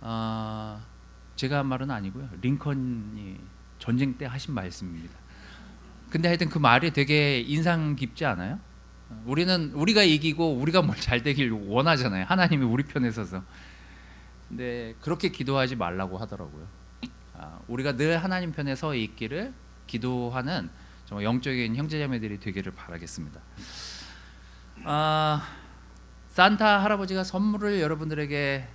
제가 한 말은 아니고요. 링컨이 전쟁 때 하신 말씀입니다. 근데 하여튼 그 말이 되게 인상 깊지 않아요? 우리가 이기고 우리가 뭘 잘 되길 원하잖아요. 하나님이 우리 편에 서서. 근데 그렇게 기도하지 말라고 하더라고요. 우리가 늘 하나님 편에 서 있기를 기도하는 정말 영적인 형제자매들이 되기를 바라겠습니다. 산타 할아버지가 선물을 여러분들에게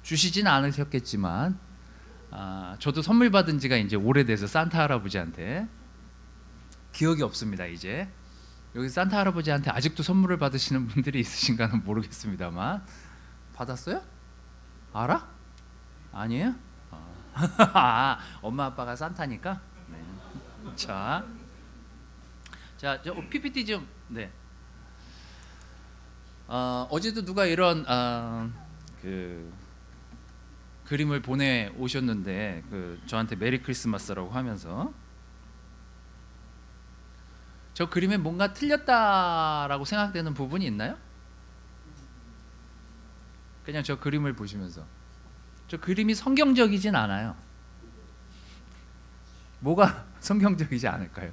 주시진 않으셨겠지만 저도 선물 받은 지가 이제 오래돼서 산타 할아버지한테 기억이 없습니다. 이제 여기 산타 할아버지한테 아직도 선물을 받으시는 분들이 있으신가는 모르겠습니다만 받았어요? 알아? 아니에요? 엄마 아빠가 산타니까. 네. 자, 저 PPT 좀. 네. 어제도 누가 이런 그 그림을 보내 오셨는데 저한테 메리 크리스마스라고 하면서 저 그림에 뭔가 틀렸다라고 생각되는 부분이 있나요? 그냥 저 그림을 보시면서 저 그림이 성경적이진 않아요. 뭐가 성경적이지 않을까요?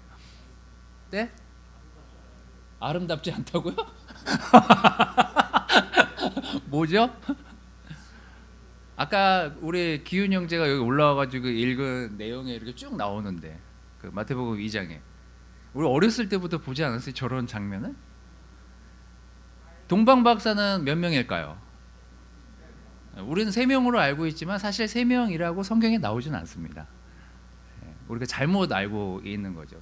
네? 아름답지 않다고요? 뭐죠? 아까 우리 기훈 형제가 여기 올라와가지고 읽은 내용에 이렇게 쭉 나오는데 그 마태복음 2장에 우리 어렸을 때부터 보지 않았어요? 저런 장면은? 동방 박사는 몇 명일까요? 우리는 3명으로 알고 있지만 사실 3명이라고 성경에 나오진 않습니다. 우리가 잘못 알고 있는 거죠.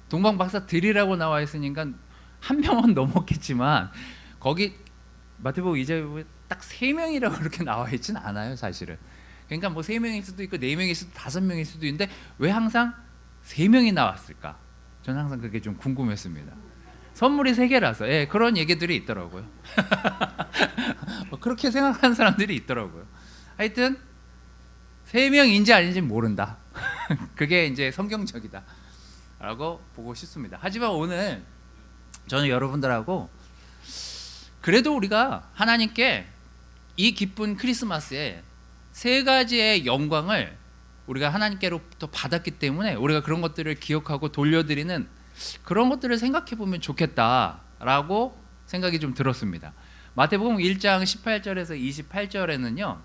동방 박사들이라고 나와 있으니까 1명은 넘었겠지만 거기 마태복음 2장에 딱 3명이라고 그렇게 나와 있진 않아요, 사실은. 그러니까 뭐 3명일 수도 있고 4명일 수도 5명일 수도 있는데 왜 항상 3명이 나왔을까? 저는 항상 그게 좀 궁금했습니다. 선물이 3개라서 그런 얘기들이 있더라고요. 그렇게 생각하는 사람들이 있더라고요. 하여튼 3명인지 아닌지 모른다. 그게 이제 성경적이다 라고 보고 싶습니다. 하지만 오늘 저는 여러분들하고 그래도 우리가 하나님께 이 기쁜 크리스마스에 3가지의 영광을 우리가 하나님께로부터 받았기 때문에 우리가 그런 것들을 기억하고 돌려드리는 그런 것들을 생각해 보면 좋겠다라고 생각이 좀 들었습니다. 마태복음 1장 18절에서 28절에는요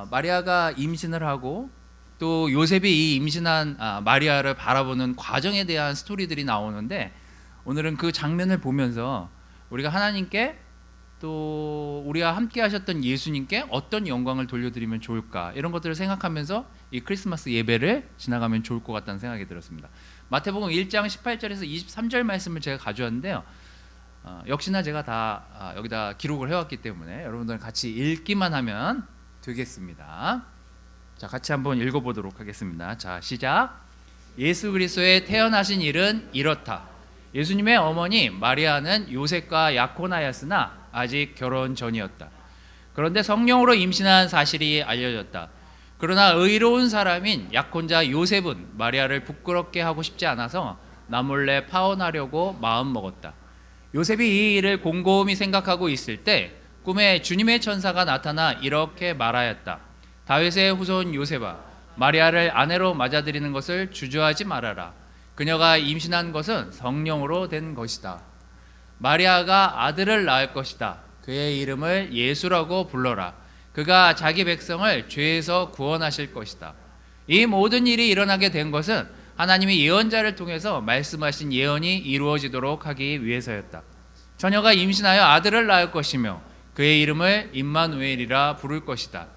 마리아가 임신을 하고 또 요셉이 이 임신한 마리아를 바라보는 과정에 대한 스토리들이 나오는데 오늘은 그 장면을 보면서 우리가 하나님께 또 우리가 함께 하셨던 예수님께 어떤 영광을 돌려드리면 좋을까 이런 것들을 생각하면서 이 크리스마스 예배를 지나가면 좋을 것 같다는 생각이 들었습니다. 마태복음 1장 18절에서 23절 말씀을 제가 가져왔는데요 역시나 제가 다 여기다 기록을 해왔기 때문에 여러분들 같이 읽기만 하면 되겠습니다. 자, 같이 한번 읽어보도록 하겠습니다. 자, 시작. 예수 그리스도의 태어나신 일은 이렇다. 예수님의 어머니 마리아는 요셉과 약혼하였으나 아직 결혼 전이었다. 그런데 성령으로 임신한 사실이 알려졌다. 그러나 의로운 사람인 약혼자 요셉은 마리아를 부끄럽게 하고 싶지 않아서 나몰래 파혼하려고 마음먹었다. 요셉이 이 일을 곰곰이 생각하고 있을 때 꿈에 주님의 천사가 나타나 이렇게 말하였다. 다윗의 후손 요셉아, 마리아를 아내로 맞아들이는 것을 주저하지 말아라. 그녀가 임신한 것은 성령으로 된 것이다. 마리아가 아들을 낳을 것이다. 그의 이름을 예수라고 불러라. 그가 자기 백성을 죄에서 구원하실 것이다. 이 모든 일이 일어나게 된 것은 하나님이 예언자를 통해서 말씀하신 예언이 이루어지도록 하기 위해서였다. 처녀가 임신하여 아들을 낳을 것이며 그의 이름을 임마누엘이라 부를 것이다.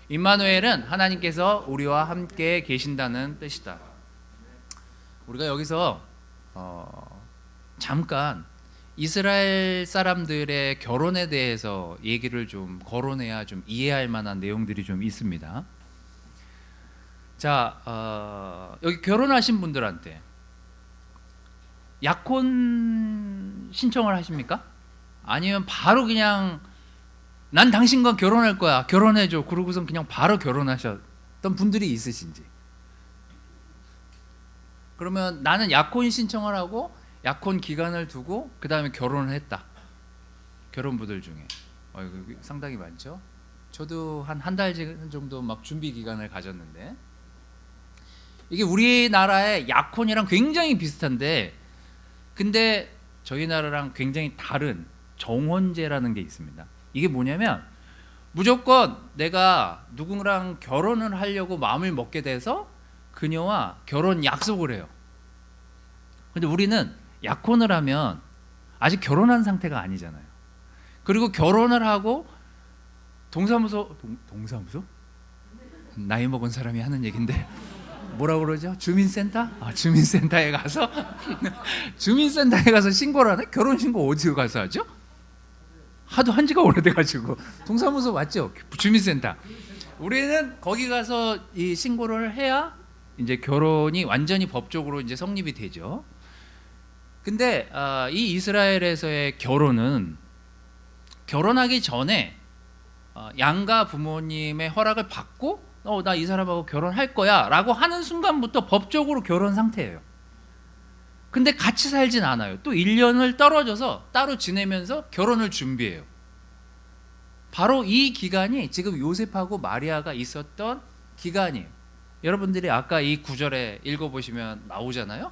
임마누엘은 하나님께서 우리와 함께 계신다는 뜻이다. 우리가 여기서 잠깐 이스라엘 사람들의 결혼에 대해서 얘기를 좀 거론해야 좀 이해할 만한 내용들이 좀 있습니다. 자, 여기 결혼하신 분들한테 약혼 신청을 하십니까? 아니면 바로 그냥 난 당신과 결혼할 거야, 결혼해줘, 그러고선 그냥 바로 결혼하셨던 분들이 있으신지. 그러면 나는 약혼 신청을 하고 약혼 기간을 두고 그 다음에 결혼을 했다. 결혼부들 중에 상당히 많죠. 저도 한 달 정도 막 준비 기간을 가졌는데, 이게 우리나라의 약혼이랑 굉장히 비슷한데, 근데 저희 나라랑 굉장히 다른 정혼제라는 게 있습니다. 이게 뭐냐면 무조건 내가 누구랑 결혼을 하려고 마음을 먹게 돼서 그녀와 결혼 약속을 해요. 근데 우리는 약혼을 하면 아직 결혼한 상태가 아니잖아요. 그리고 결혼을 하고 동사무소 나이 먹은 사람이 하는 얘긴데 뭐라고 그러죠? 주민센터? 주민센터에 가서 주민센터에 가서 신고를 하네? 결혼신고 어디로 가서 하죠? 하도 한 지가 오래돼가지고 동사무소 맞죠? 주민센터. 우리는 거기 가서 이 신고를 해야 이제 결혼이 완전히 법적으로 이제 성립이 되죠. 근데 이 이스라엘에서의 결혼은 결혼하기 전에 양가 부모님의 허락을 받고 나 이 사람하고 결혼할 거야 라고 하는 순간부터 법적으로 결혼 상태예요. 근데 같이 살진 않아요. 또 1년을 떨어져서 따로 지내면서 결혼을 준비해요. 바로 이 기간이 지금 요셉하고 마리아가 있었던 기간이에요. 여러분들이 아까 이 구절에 읽어보시면 나오잖아요.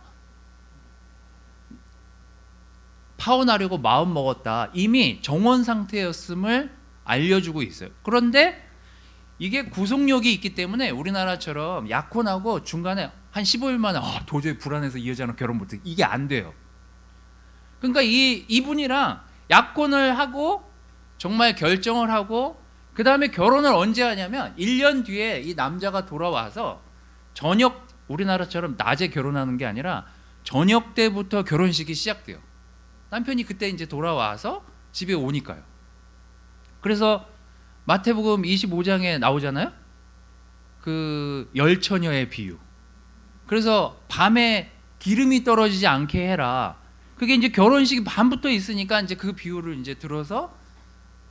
파혼하려고 마음 먹었다. 이미 정혼 상태였음을 알려주고 있어요. 그런데 이게 구속력이 있기 때문에 우리나라처럼 약혼하고 중간에 한 15일 만에 도저히 불안해서 이 여자랑 결혼 못해, 이게 안 돼요. 그러니까 이분이랑 약혼을 하고 정말 결정을 하고 그 다음에 결혼을 언제 하냐면 1년 뒤에 이 남자가 돌아와서 저녁, 우리나라처럼 낮에 결혼하는 게 아니라 저녁 때부터 결혼식이 시작돼요. 남편이 그때 이제 돌아와서 집에 오니까요. 그래서 마태복음 25장에 나오잖아요. 그 열처녀의 비유. 그래서 밤에 기름이 떨어지지 않게 해라. 그게 이제 결혼식이 밤부터 있으니까 이제 그 비유를 이제 들어서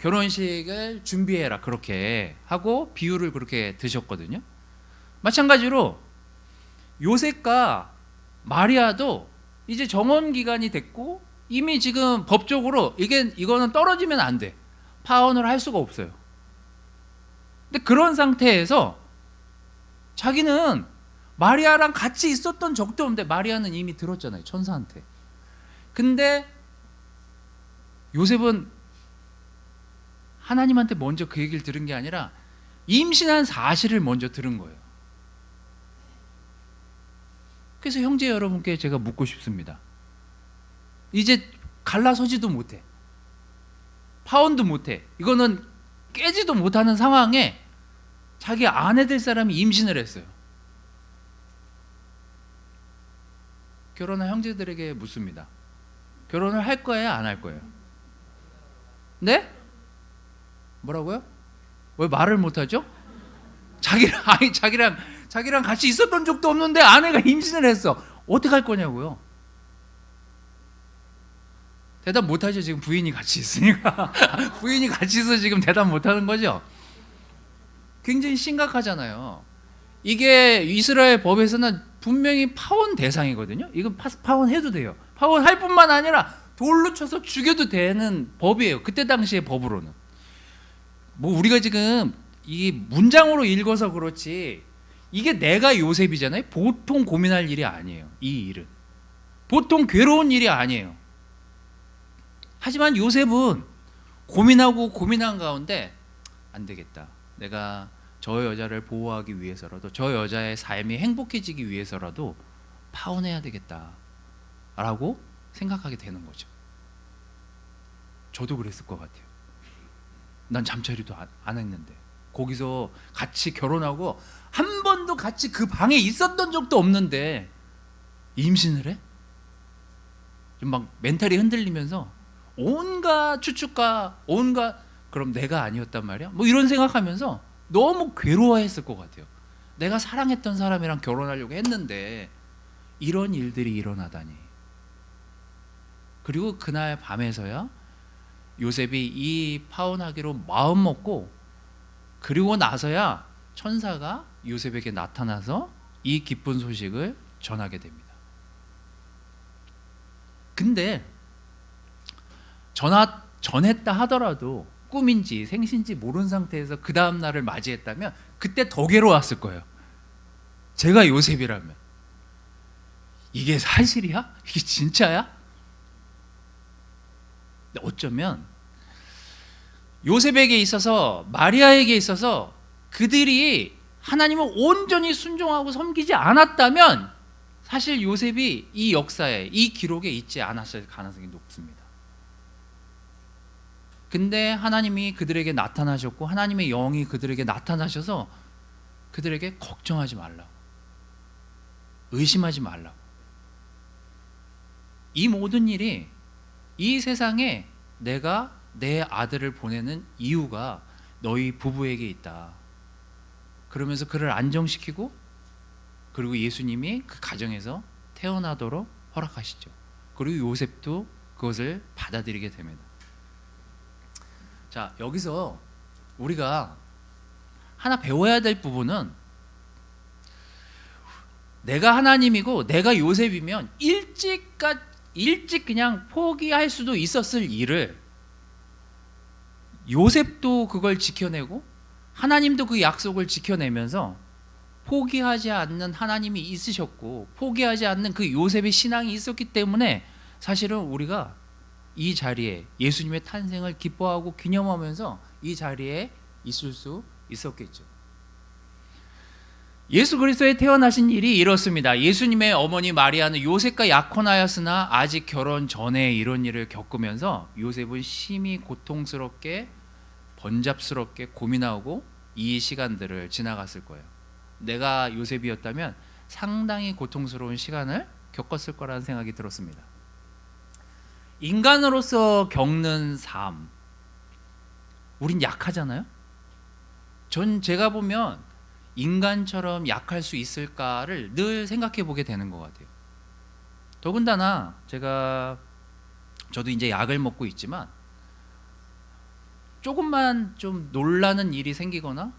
결혼식을 준비해라 그렇게 하고 비유를 그렇게 드셨거든요. 마찬가지로 요셉과 마리아도 이제 정혼 기간이 됐고 이미 지금 법적으로 이거는 떨어지면 안 돼. 파혼을 할 수가 없어요. 근데 그런 상태에서 자기는 마리아랑 같이 있었던 적도 없는데, 마리아는 이미 들었잖아요, 천사한테. 근데 요셉은 하나님한테 먼저 그 얘기를 들은 게 아니라 임신한 사실을 먼저 들은 거예요. 그래서 형제 여러분께 제가 묻고 싶습니다. 이제 갈라서지도 못해, 파혼도 못해, 이거는 깨지도 못하는 상황에 자기 아내 될 사람이 임신을 했어요. 결혼한 형제들에게 묻습니다. 결혼을 할 거예요, 안 할 거예요? 네? 뭐라고요? 왜 말을 못하죠? 자기랑 같이 있었던 적도 없는데 아내가 임신을 했어. 어떻게 할 거냐고요? 대답 못하죠. 지금 부인이 같이 있으니까. 부인이 같이 있어서 지금 대답 못하는 거죠. 굉장히 심각하잖아요. 이게 이스라엘 법에서는 분명히 파혼 대상이거든요. 이건 파혼해도 돼요. 파혼할 뿐만 아니라 돌로 쳐서 죽여도 되는 법이에요. 그때 당시의 법으로는. 뭐 우리가 지금 이 문장으로 읽어서 그렇지 이게 내가 요셉이잖아요. 보통 고민할 일이 아니에요. 이 일은 보통 괴로운 일이 아니에요. 하지만 요셉은 고민하고 고민한 가운데 안 되겠다. 내가 저 여자를 보호하기 위해서라도, 저 여자의 삶이 행복해지기 위해서라도 파혼해야 되겠다 라고 생각하게 되는 거죠. 저도 그랬을 것 같아요. 난 잠자리도 안 했는데 거기서 같이 결혼하고 한 번도 같이 그 방에 있었던 적도 없는데 임신을 해? 좀 막 멘탈이 흔들리면서 온갖 추측과 그럼 내가 아니었단 말이야? 뭐 이런 생각하면서 너무 괴로워했을 것 같아요. 내가 사랑했던 사람이랑 결혼하려고 했는데 이런 일들이 일어나다니. 그리고 그날 밤에서야 요셉이 이 파혼하기로 마음 먹고, 그리고 나서야 천사가 요셉에게 나타나서 이 기쁜 소식을 전하게 됩니다. 근데 전했다 하더라도 꿈인지 생신지 모르는 상태에서 그 다음 날을 맞이했다면 그때 더 괴로웠을 거예요. 제가 요셉이라면 이게 사실이야? 이게 진짜야? 근데 어쩌면 요셉에게 있어서 마리아에게 있어서 그들이 하나님을 온전히 순종하고 섬기지 않았다면 사실 요셉이 이 역사에 이 기록에 있지 않았을 가능성이 높습니다. 근데 하나님이 그들에게 나타나셨고 하나님의 영이 그들에게 나타나셔서 그들에게 걱정하지 말라고, 의심하지 말라고. 이 모든 일이 이 세상에 내가 내 아들을 보내는 이유가 너희 부부에게 있다. 그러면서 그를 안정시키고 그리고 예수님이 그 가정에서 태어나도록 허락하시죠. 그리고 요셉도 그것을 받아들이게 됩니다. 자, 여기서 우리가 하나 배워야 될 부분은 내가 하나님이고 내가 요셉이면 일찍 그냥 포기할 수도 있었을 일을 요셉도 그걸 지켜내고 하나님도 그 약속을 지켜내면서 포기하지 않는 하나님이 있으셨고 포기하지 않는 그 요셉의 신앙이 있었기 때문에 사실은 우리가 이 자리에 예수님의 탄생을 기뻐하고 기념하면서 이 자리에 있을 수 있었겠죠. 예수 그리스도에 태어나신 일이 이렇습니다. 예수님의 어머니 마리아는 요셉과 약혼하였으나 아직 결혼 전에 이런 일을 겪으면서 요셉은 심히 고통스럽게 번잡스럽게 고민하고 이 시간들을 지나갔을 거예요. 내가 요셉이었다면 상당히 고통스러운 시간을 겪었을 거라는 생각이 들었습니다. 인간으로서 겪는 삶, 우린 약하잖아요. 제가 보면 인간처럼 약할 수 있을까를 늘 생각해 보게 되는 것 같아요. 더군다나 저도 이제 약을 먹고 있지만 조금만 좀 놀라는 일이 생기거나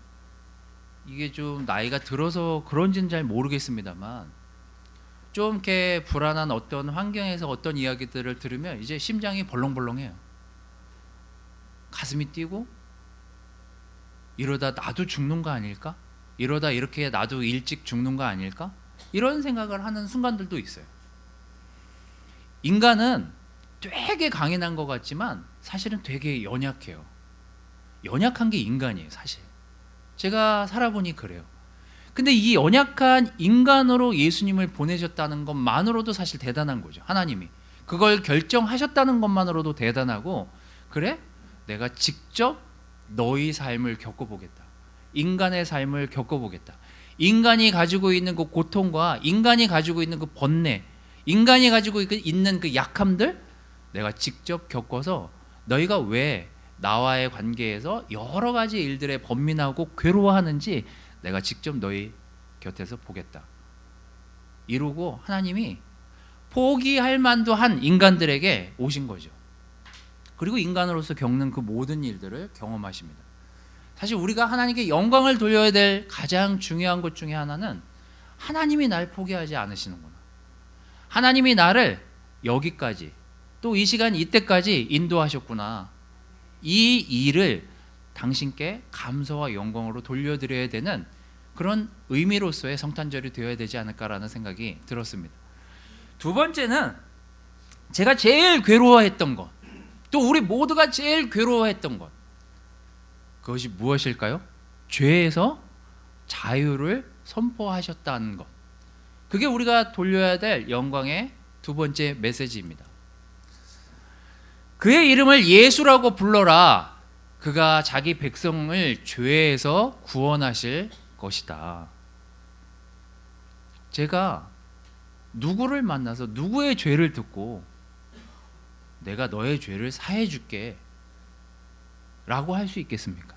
이게 좀 나이가 들어서 그런지는 잘 모르겠습니다만 좀 이렇게 불안한 어떤 환경에서 어떤 이야기들을 들으면 이제 심장이 벌렁벌렁해요. 가슴이 뛰고 이러다 나도 죽는 거 아닐까? 이러다 이렇게 나도 일찍 죽는 거 아닐까? 이런 생각을 하는 순간들도 있어요. 인간은 되게 강인한 것 같지만 사실은 되게 연약해요. 연약한 게 인간이에요, 사실. 제가 살아보니 그래요. 근데 이 연약한 인간으로 예수님을 보내셨다는 것만으로도 사실 대단한 거죠. 하나님이 그걸 결정하셨다는 것만으로도 대단하고, 그래? 내가 직접 너희 삶을 겪어보겠다. 인간의 삶을 겪어보겠다. 인간이 가지고 있는 그 고통과 인간이 가지고 있는 그 번뇌, 인간이 가지고 있는 그 약함들 내가 직접 겪어서 너희가 왜 나와의 관계에서 여러 가지 일들에 번민하고 괴로워하는지 내가 직접 너희 곁에서 보겠다. 이러고 하나님이 포기할 만도 한 인간들에게 오신 거죠. 그리고 인간으로서 겪는 그 모든 일들을 경험하십니다. 사실 우리가 하나님께 영광을 돌려야 될 가장 중요한 것 중에 하나는 하나님이 날 포기하지 않으시는구나. 하나님이 나를 여기까지 또 이 시간 이때까지 인도하셨구나. 이 일을 당신께 감사와 영광으로 돌려드려야 되는 그런 의미로서의 성탄절이 되어야 되지 않을까라는 생각이 들었습니다. 두 번째는 제가 제일 괴로워했던 것, 또 우리 모두가 제일 괴로워했던 것, 그것이 무엇일까요? 죄에서 자유를 선포하셨다는 것. 그게 우리가 돌려야 될 영광의 두 번째 메시지입니다. 그의 이름을 예수라고 불러라. 그가 자기 백성을 죄에서 구원하실 것이다. 제가 누구를 만나서 누구의 죄를 듣고 내가 너의 죄를 사해 줄게 라고 할 수 있겠습니까?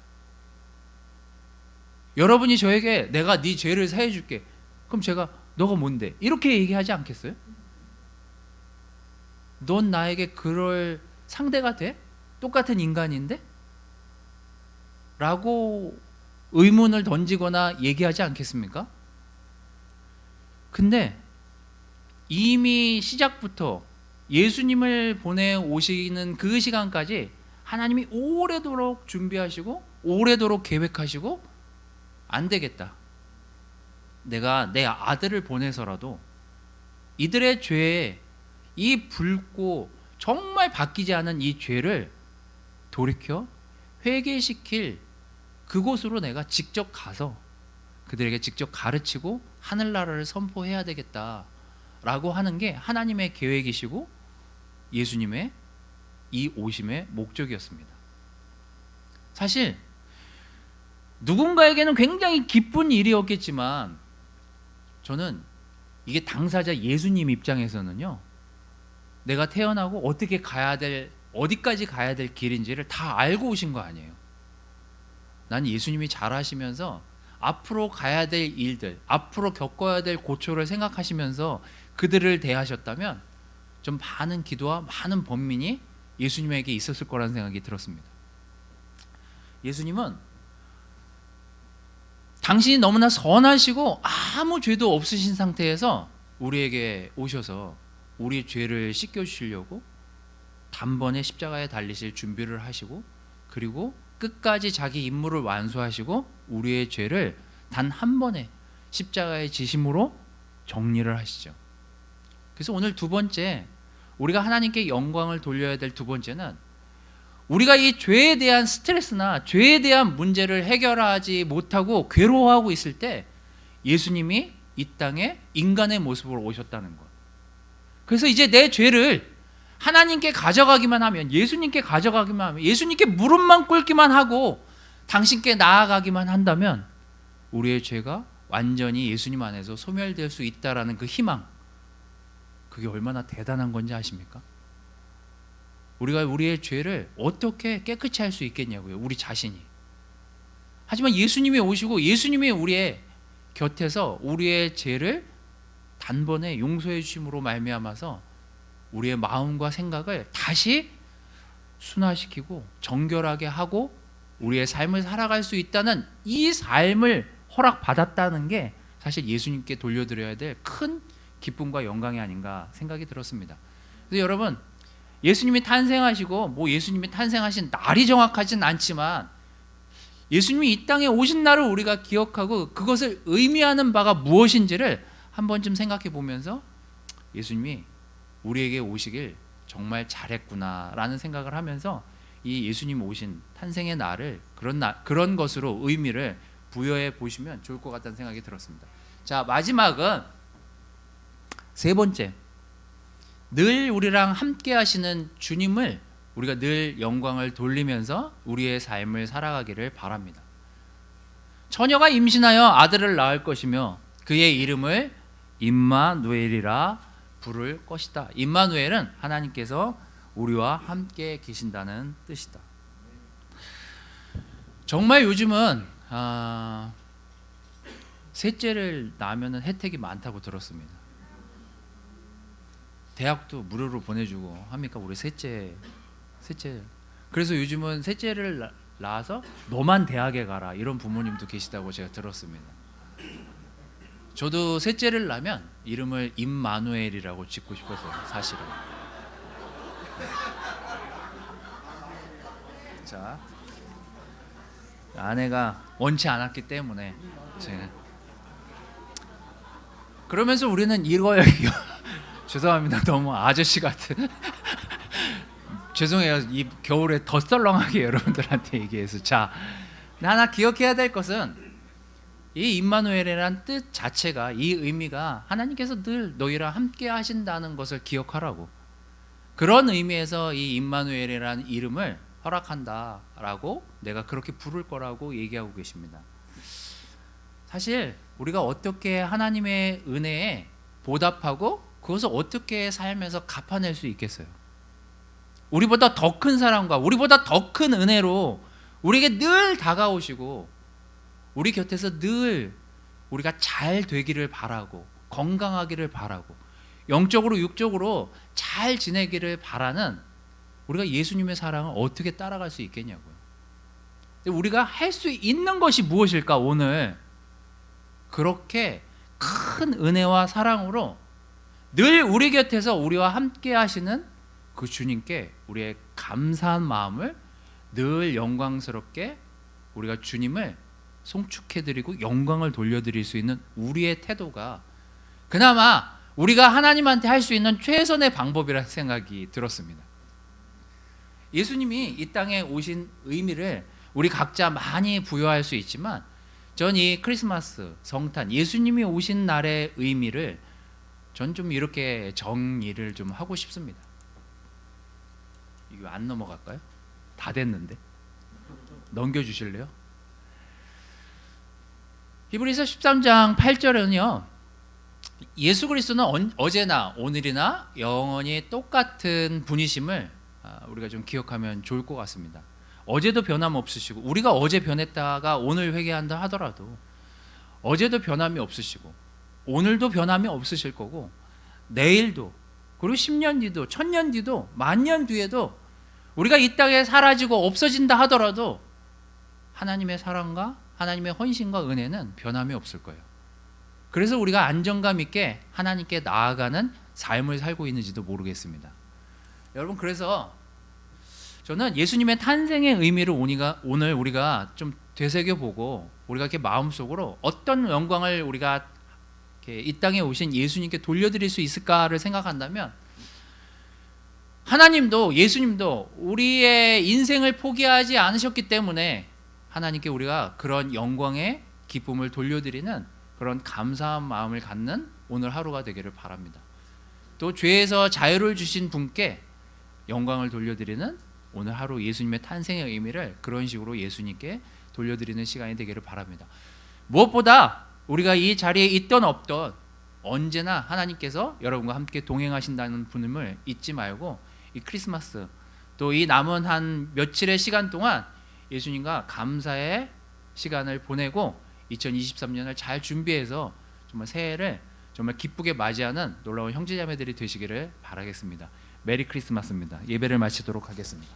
여러분이 저에게 내가 네 죄를 사해 줄게, 그럼 제가 너가 뭔데? 이렇게 얘기하지 않겠어요? 넌 나에게 그럴 상대가 돼? 똑같은 인간인데? 라고 의문을 던지거나 얘기하지 않겠습니까? 근데 이미 시작부터 예수님을 보내 오시는 그 시간까지 하나님이 오래도록 준비하시고 오래도록 계획하시고 안 되겠다, 내가 내 아들을 보내서라도 이들의 죄에 이 붉고 정말 바뀌지 않은 이 죄를 돌이켜 회개시킬 그곳으로 내가 직접 가서 그들에게 직접 가르치고 하늘나라를 선포해야 되겠다라고 하는 게 하나님의 계획이시고 예수님의 이 오심의 목적이었습니다. 사실 누군가에게는 굉장히 기쁜 일이었겠지만 저는 이게 당사자 예수님 입장에서는요, 내가 태어나고 어떻게 가야 될, 어디까지 가야 될 길인지를 다 알고 오신 거 아니에요. 난 예수님이 잘하시면서 앞으로 가야 될 일들, 앞으로 겪어야 될 고초를 생각하시면서 그들을 대하셨다면 좀 많은 기도와 많은 번민이 예수님에게 있었을 거라는 생각이 들었습니다. 예수님은 당신이 너무나 선하시고 아무 죄도 없으신 상태에서 우리에게 오셔서 우리의 죄를 씻겨주시려고 단번에 십자가에 달리실 준비를 하시고, 그리고 끝까지 자기 임무를 완수하시고 우리의 죄를 단 한 번에 십자가의 지심으로 정리를 하시죠. 그래서 오늘 두 번째, 우리가 하나님께 영광을 돌려야 될 두 번째는, 우리가 이 죄에 대한 스트레스나 죄에 대한 문제를 해결하지 못하고 괴로워하고 있을 때 예수님이 이 땅에 인간의 모습으로 오셨다는 것. 그래서 이제 내 죄를 하나님께 가져가기만 하면, 예수님께 가져가기만 하면, 예수님께 무릎만 꿇기만 하고 당신께 나아가기만 한다면 우리의 죄가 완전히 예수님 안에서 소멸될 수 있다라는 그 희망, 그게 얼마나 대단한 건지 아십니까? 우리가 우리의 죄를 어떻게 깨끗이 할 수 있겠냐고요, 우리 자신이. 하지만 예수님이 오시고 예수님이 우리의 곁에서 우리의 죄를 단번에 용서해 주심으로 말미암아서 우리의 마음과 생각을 다시 순화시키고 정결하게 하고 우리의 삶을 살아갈 수 있다는 이 삶을 허락받았다는 게 사실 예수님께 돌려드려야 될 큰 기쁨과 영광이 아닌가 생각이 들었습니다. 그래서 여러분, 예수님이 탄생하시고 뭐 예수님이 탄생하신 날이 정확하진 않지만 예수님이 이 땅에 오신 날을 우리가 기억하고 그것을 의미하는 바가 무엇인지를 한 번쯤 생각해 보면서 예수님이 우리에게 오시길 정말 잘했구나라는 생각을 하면서 이 예수님 오신 탄생의 날을 그런 것으로 의미를 부여해 보시면 좋을 것 같다는 생각이 들었습니다. 자, 마지막은 세 번째, 늘 우리랑 함께 하시는 주님을 우리가 늘 영광을 돌리면서 우리의 삶을 살아가기를 바랍니다. 처녀가 임신하여 아들을 낳을 것이며 그의 이름을 임마누엘이라 부를 것이다. 임마누엘은 하나님께서 우리와 함께 계신다는 뜻이다. 정말 요즘은 셋째를 낳으면 혜택이 많다고 들었습니다. 대학도 무료로 보내주고 합니까? 우리 셋째. 그래서 요즘은 셋째를 낳아서 너만 대학에 가라 이런 부모님도 계시다고 제가 들었습니다. 저도 셋째를 낳으면 이름을 임마누엘이라고 짓고 싶었어요, 사실은. 자, 아내가 원치 않았기 때문에 제가. 그러면서 우리는 이거예요. 죄송합니다. 너무 아저씨 같은. 죄송해요. 이 겨울에 더 썰렁하게 여러분들한테 얘기해서. 자, 하나 기억해야 될 것은 이 임마누엘이라는 뜻 자체가, 이 의미가 하나님께서 늘 너희랑 함께 하신다는 것을 기억하라고, 그런 의미에서 이 임마누엘이라는 이름을 허락한다라고, 내가 그렇게 부를 거라고 얘기하고 계십니다. 사실 우리가 어떻게 하나님의 은혜에 보답하고 그것을 어떻게 삶에서 갚아낼 수 있겠어요? 우리보다 더 큰 사랑과 우리보다 더 큰 은혜로 우리에게 늘 다가오시고 우리 곁에서 늘 우리가 잘 되기를 바라고 건강하기를 바라고 영적으로 육적으로 잘 지내기를 바라는 우리가 예수님의 사랑을 어떻게 따라갈 수 있겠냐고요. 우리가 할 수 있는 것이 무엇일까? 오늘 그렇게 큰 은혜와 사랑으로 늘 우리 곁에서 우리와 함께 하시는 그 주님께 우리의 감사한 마음을 늘 영광스럽게 우리가 주님을 송축해드리고 영광을 돌려드릴 수 있는 우리의 태도가 그나마 우리가 하나님한테 할 수 있는 최선의 방법이라는 생각이 들었습니다. 예수님이 이 땅에 오신 의미를 우리 각자 많이 부여할 수 있지만 전 이 크리스마스, 성탄, 예수님이 오신 날의 의미를 전 좀 이렇게 정리를 좀 하고 싶습니다. 이거 안 넘어갈까요? 다 됐는데 넘겨주실래요? 히브리서 13장 8절은요, 예수 그리스도는 어제나 오늘이나 영원히 똑같은 분이심을 우리가 좀 기억하면 좋을 것 같습니다. 어제도 변함없으시고, 우리가 어제 변했다가 오늘 회개한다 하더라도 어제도 변함이 없으시고 오늘도 변함이 없으실 거고, 내일도, 그리고 10년 뒤도 1000년 뒤도 만년 뒤에도 우리가 이 땅에 사라지고 없어진다 하더라도 하나님의 사랑과 하나님의 헌신과 은혜는 변함이 없을 거예요. 그래서 우리가 안정감 있게 하나님께 나아가는 삶을 살고 있는지도 모르겠습니다. 여러분, 그래서 저는 예수님의 탄생의 의미를 오늘 우리가 좀 되새겨보고 우리가 이렇게 마음속으로 어떤 영광을 우리가 이렇게 이 땅에 오신 예수님께 돌려드릴 수 있을까를 생각한다면, 하나님도 예수님도 우리의 인생을 포기하지 않으셨기 때문에 하나님께 우리가 그런 영광의 기쁨을 돌려드리는 그런 감사한 마음을 갖는 오늘 하루가 되기를 바랍니다. 또 죄에서 자유를 주신 분께 영광을 돌려드리는 오늘 하루, 예수님의 탄생의 의미를 그런 식으로 예수님께 돌려드리는 시간이 되기를 바랍니다. 무엇보다 우리가 이 자리에 있던 없던 언제나 하나님께서 여러분과 함께 동행하신다는 분임을 잊지 말고, 이 크리스마스 또 이 남은 한 며칠의 시간 동안 예수님과 감사의 시간을 보내고 2023년을 잘 준비해서 정말 새해를 정말 기쁘게 맞이하는 놀라운 형제자매들이 되시기를 바라겠습니다. 메리 크리스마스입니다. 예배를 마치도록 하겠습니다.